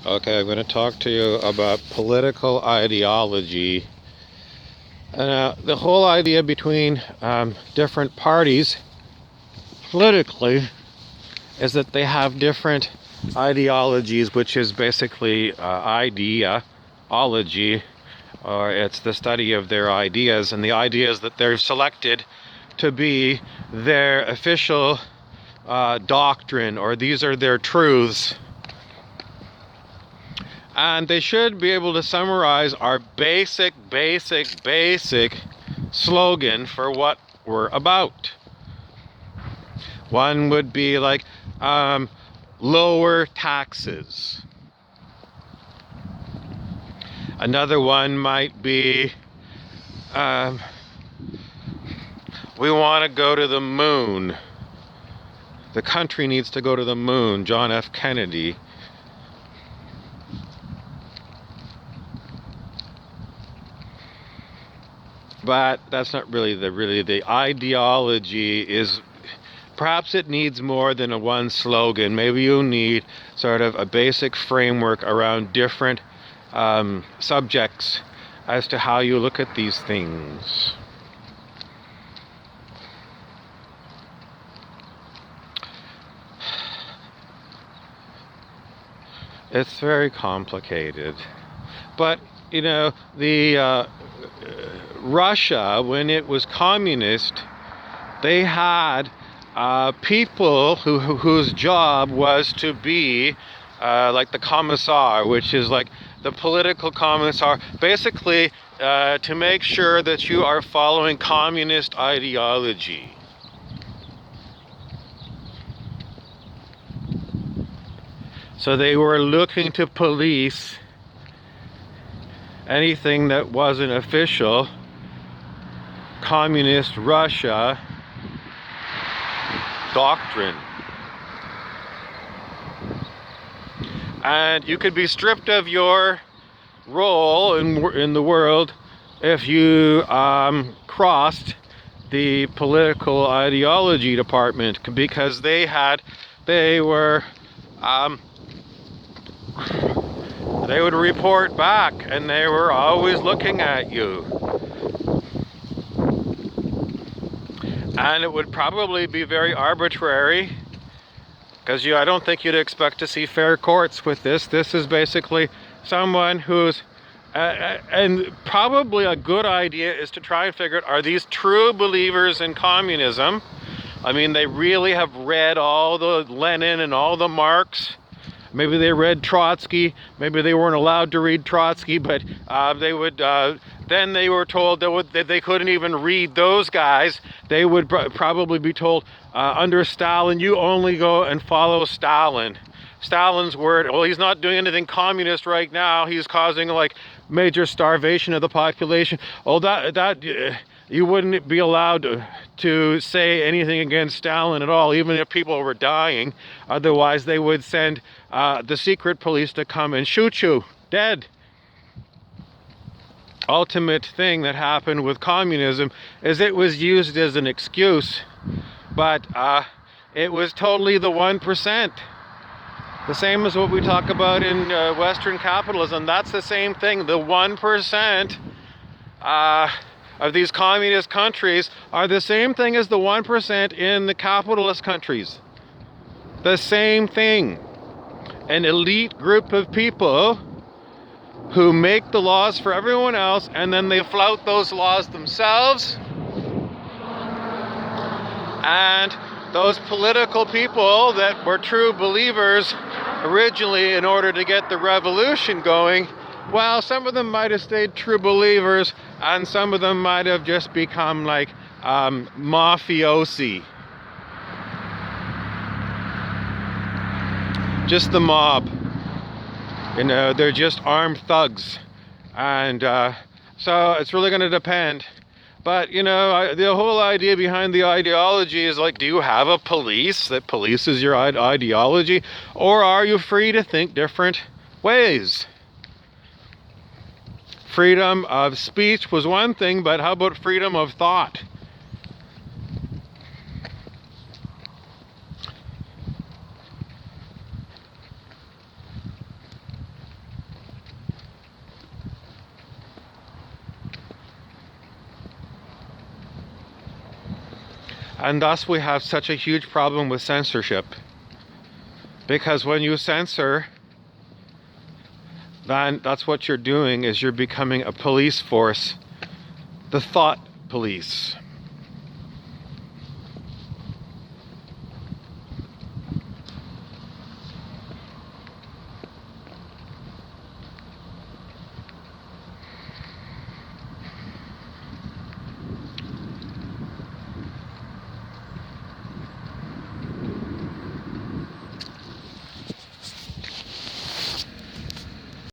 Okay, I'm going to talk to you about political ideology. And the whole idea between different parties politically is that they have different ideologies, which is basically ideology, or it's the study of their ideas, and the ideas that they're selected to be their official doctrine, or these are their truths. And they should be able to summarize our basic slogan for what we're about. One would be like lower taxes. Another one might be we want to go to the moon. The country needs to go to the moon. John F. Kennedy. But that's not really the ideology is perhaps it needs more than a one slogan. Maybe you need sort of a basic framework around different subjects as to how you look at these things. It's very complicated. But, you know, the Russia, when it was communist, they had people whose job was to be like the commissar, which is like the political commissar, basically to make sure that you are following communist ideology. So they were looking to police anything that wasn't official communist Russia doctrine. And you could be stripped of your role in the world if you crossed the political ideology department, because they would report back and they were always looking at you. And it would probably be very arbitrary, because I don't think you'd expect to see fair courts with this. This is basically someone who's, and probably a good idea is to try and figure out, are these true believers in communism? I mean, they really have read all the Lenin and all the Marx. Maybe they read Trotsky. Maybe they weren't allowed to read Trotsky, but they would. Then they were told that they couldn't even read those guys. They would probably be told, under Stalin, you only go and follow Stalin. Stalin's word, well, he's not doing anything communist right now. He's causing like major starvation of the population. Oh, you wouldn't be allowed to say anything against Stalin at all, even if people were dying. Otherwise, they would send the secret police to come and shoot you dead. Ultimate thing that happened with communism is it was used as an excuse, but it was totally the 1%. The same as what we talk about in Western capitalism. That's the same thing. The 1% of these communist countries are the same thing as the 1% in the capitalist countries. The same thing. An elite group of people who make the laws for everyone else, and then they flout those laws themselves. And those political people that were true believers originally in order to get the revolution going, well, some of them might have stayed true believers, and some of them might have just become like mafiosi. Just the mob. You know, they're just armed thugs. And so it's really going to depend. But, you know, the whole idea behind the ideology is like, do you have a police that polices your ideology? Or are you free to think different ways? Freedom of speech was one thing, but how about freedom of thought? And thus we have such a huge problem with censorship. Because when you censor, then that's what you're doing, is you're becoming a police force, the thought police.